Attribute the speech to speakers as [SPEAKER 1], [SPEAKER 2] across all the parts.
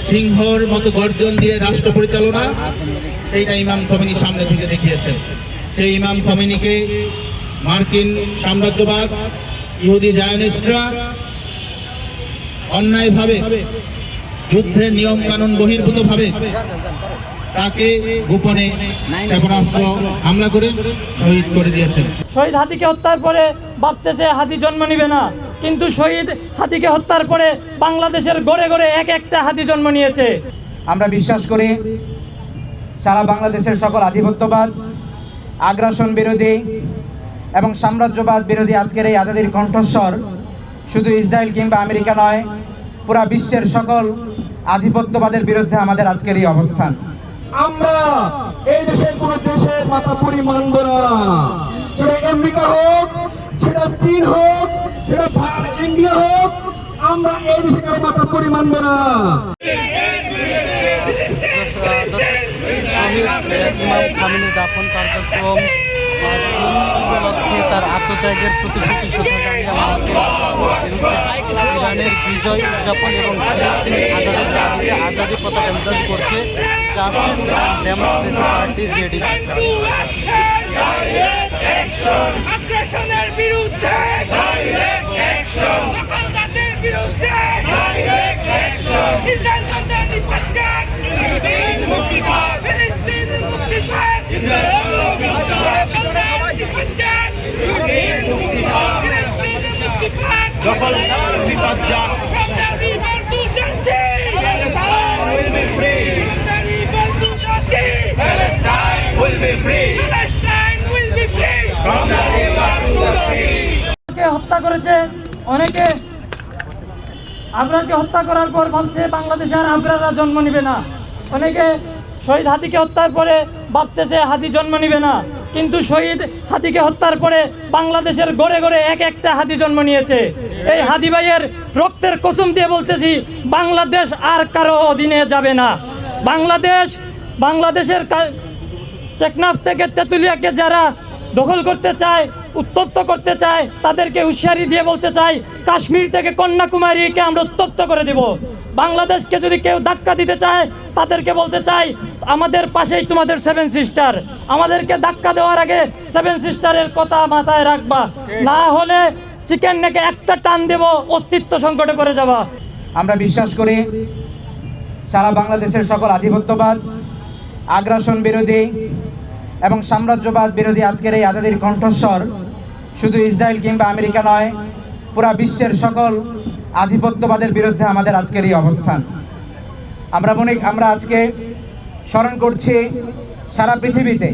[SPEAKER 1] সিংহর মতো গর্জন দিয়ে রাষ্ট্র পরিচালনা, সেইটা ইমাম খোমেনি সামনে থেকে দেখিয়েছেন। সেই ইমাম খোমেনিকে মার্কিন সাম্রাজ্যবাদ, ইহুদি জায়নিস্টরা অন্যায়ভাবে, যুদ্ধের নিয়ম কানুন বহির্ভূতভাবে তাকে গোপনে ক্ষেপণাস্ত্র হামলা করে শহীদ করে দিয়েছেন।
[SPEAKER 2] শহীদ হাতিকে হত্যার পরে ভাবতেছে হাতি জন্ম নিবে না, কিন্তু শহীদ হাতিকে হত্যার পরে বাংলাদেশের গড়ে গড়ে এক একটা হাতি জন্ম নিয়েছে।
[SPEAKER 3] আমরা বিশ্বাস করি সারা বাংলাদেশের সকল আধিপত্যবাদ, আগ্রাসন বিরোধী এবং সাম্রাজ্যবাদ বিরোধী আজকের এই আজাদির কণ্ঠস্বর শুধু ইসরায়েল কিংবা আমেরিকা নয়, পুরা বিশ্বের সকল আধিপত্যবাদের বিরুদ্ধে আমাদের আজকের এই অবস্থান।
[SPEAKER 4] আমরা এই দেশের কোন দেশের মাথা পুরি মানব না, সেটা আমেরিকা হোক, সেটা চীন হোক, সেটা ইন্ডিয়া হোক, আমরা এই দেশে কারো মাথা পুরি মানব না।
[SPEAKER 5] ইমাম খোমেনির দাফন কার্যক্রম উপলক্ষে তার আত্মত্যাগের প্রতিশ্রুতি শ্রদ্ধা জানিয়ে ইরানের বিজয় উদযাপন এবং আজাদের দাবিতে আজাদি পতাকা মিছিল করছে জাস্টিস ডেমোক্রেসি পার্টি জেডি।
[SPEAKER 6] আগ্রাসনের বিরুদ্ধে দখলদারদের বিরুদ্ধে ইসরায়েল তাদের নিপাতকার, ফিলিস্তিন মুক্তিপাত, ফিলিস্তিন মুক্তিপাত,
[SPEAKER 1] দখলদার বিপদ যাক,
[SPEAKER 2] হত্যা করেছে অনেকে। আবরারকে হত্যা করার পর ভাবছে বাংলাদেশে আর আবরাররা জন্ম নিবে না। অনেকে শহীদ হাতিকে হত্যার পরে ভাবতেছে হাতি জন্ম নিবে না, কিন্তু শহীদ হাতিকে হত্যার পরে বাংলাদেশের গড়ে গড়ে এক একটা হাতি জন্ম নিয়েছে। এই হাদি ভাইয়ের রক্তের কসম দিয়ে বলতেছি, বাংলাদেশ আর কারো অধীনে যাবে না। বাংলাদেশের টেকনাফ থেকে তেঁতুলিয়াকে যারা দখল করতে চায়, উত্তপ্ত করতে চায়, তাদেরকে হুঁশিয়ারি দিয়ে বলতে চাই, কাশ্মীর থেকে কন্যাকুমারীকে আমরা উত্তপ্ত করে দেব। বাংলাদেশকে যদি কেউ ধাক্কা দিতে চায়, তাদেরকে বলতে চাই, আমাদের পাশেই তোমাদের সেভেন সিস্টার, আমাদেরকে ধাক্কা দেওয়ার আগে সেভেন সিস্টারের কথা মাথায় রাখবা, না হলে চিকেন নেকে একটা টান দেব, অস্তিত্ব সংকটে পড়ে যাবা।
[SPEAKER 3] আমরা বিশ্বাস করি সারা বাংলাদেশের সকল আধিপত্যবাদ, আগ্রাসন বিরোধী এবং সাম্রাজ্যবাদ বিরোধী আজকের এই আজাদির কণ্ঠস্বর শুধু ইসরায়েল কিংবা আমেরিকা নয়, পুরা বিশ্বের সকল আধিপত্যবাদের বিরুদ্ধে আমাদের আজকের এই অবস্থান। আমরা আজকে স্মরণ করছি সারা পৃথিবীতে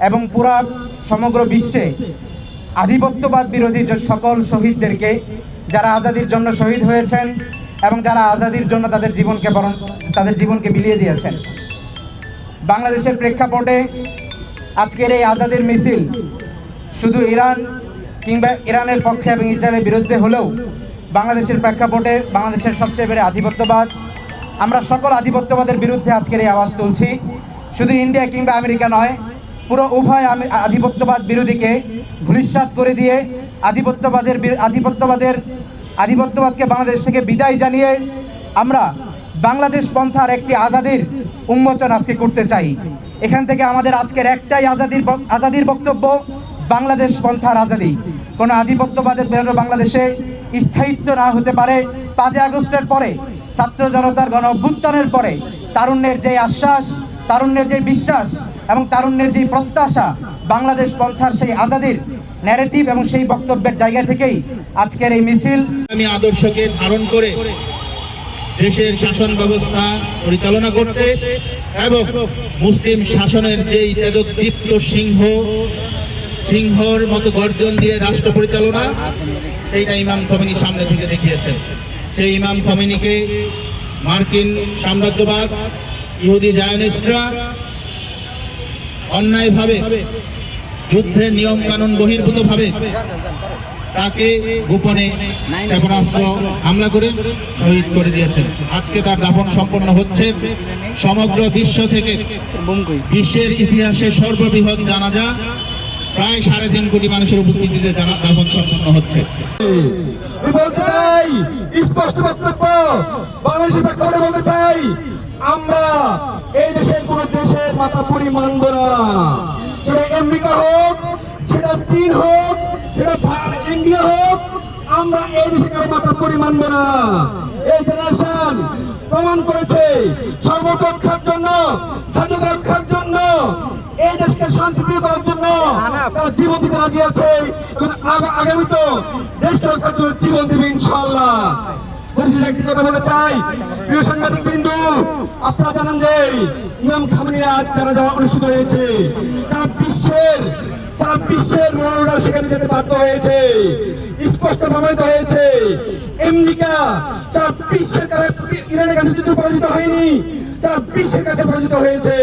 [SPEAKER 3] এবং পুরা সমগ্র বিশ্বে আধিপত্যবাদ বিরোধী সকল শহীদদেরকে, যারা আজাদির জন্য শহীদ হয়েছেন এবং যারা আজাদির জন্য তাদের জীবনকে বিলিয়ে দিয়েছেন। বাংলাদেশের প্রেক্ষাপটে আজকের এই আজাদির মিছিল শুধু ইরান কিংবা ইরানের পক্ষে এবং ইসরায়েলের বিরুদ্ধে হলেও বাংলাদেশের প্রেক্ষাপটে বাংলাদেশের সবচেয়ে বড় আধিপত্যবাদ, আমরা সকল আধিপত্যবাদের বিরুদ্ধে আজকের এই আওয়াজ তুলছি। শুধু ইন্ডিয়া কিংবা আমেরিকা নয়, পুরো উভয় আধিপত্যবাদ বিরোধীকে ধূলিসাৎ করে দিয়ে আধিপত্যবাদকে বাংলাদেশ থেকে বিদায় জানিয়ে আমরা বাংলাদেশ পন্থার একটি আজাদির উন্মোচন আজকে করতে চাই। এখান থেকে আমাদের আজকের একটাই আজাদির বক্তব্য, বাংলাদেশ পন্থার আজাদি। কোনো আধিপত্যবাদের বাংলাদেশে স্থায়িত্ব না হতে পারে। 5 আগস্টের পরে, ছাত্র জনতার গণ অভ্যুত্থানের পরে তারুণ্যের যে আশ্বাস, তারুণ্যের যে বিশ্বাস এবং তারুণ্যের যে প্রত্যাশা, বাংলাদেশ পন্থার সেই আজাদির ন্যারেটিভ এবং সেই বক্তব্যের জায়গা থেকেই আজকের এই মিছিল।
[SPEAKER 1] আমি আদর্শকে ধারণ করে দেশের শাসন ব্যবস্থা পরিচালনা করতে এবং মুসলিম শাসনের যেই তেজোদ্দীপ্ত সিংহর মতো গর্জন দিয়ে রাষ্ট্র পরিচালনা, সেইটা ইমাম খোমেনি সামনে থেকে দেখিয়েছেন। সেই ইমাম খোমেনিকে মার্কিন সাম্রাজ্যবাদ, ইহুদি জায়নিস্টরা অন্যায়ভাবে, যুদ্ধের নিয়ম কানুন বহির্ভূতভাবে তাকে গোপনে ক্ষেপণাস্ত্র হামলা করে শহীদ করে দিয়েছেন। আজকে তার দাফন সম্পন্ন হচ্ছে। সমগ্র বিশ্ব থেকে বিশ্বের ইতিহাসে সর্ববৃহৎ জানাজা প্রায় 3.5 কোটি মানুষের উপস্থিতিতে দাফন সম্পন্ন হচ্ছে।
[SPEAKER 4] আমি বলতে চাই স্পষ্ট বক্তব্য বাংলাদেশের প্রেক্ষাপটে বলতে চাই, আমরা এই দেশের কোন দেশের মাথাপুরি মানব না। সেটা আমেরিকা হোক, সেটা চীন হোক, সেটা ইন্ডিয়া হোক, আমরা এই দেশে কারো মাথাপুরি মানব না। এই জেনারেশন প্রমাণ করেছে সর্বত্র রক্ষার জন্য, স্বাধীনতা রক্ষার জন্য, এই দেশকে শান্তিপ্রিয় করার জন্য তারা জীবন দিতে রাজি আছে এবং আগামীতে দেশকে রক্ষার জন্য জীবন দেবে ইনশাআল্লাহ। পরিশেষে একটি কথা বলতে চাই, প্রিয় সাংবাদিক বিন্দু, আপনারা জানেন যে ইমাম খামেনি আজ জানাজা অনুষ্ঠিত হয়েছে, সারা বিশ্বের মানুষরা সেখানে যেতে বাধ্য হয়েছে, স্পষ্ট প্রমাণিত হয়েছে আমেরিকা সারা বিশ্বের ইরানের কাছে যুদ্ধ পরাজিত হয়নি, সারা বিশ্বের কাছে পরাজিত হয়েছে।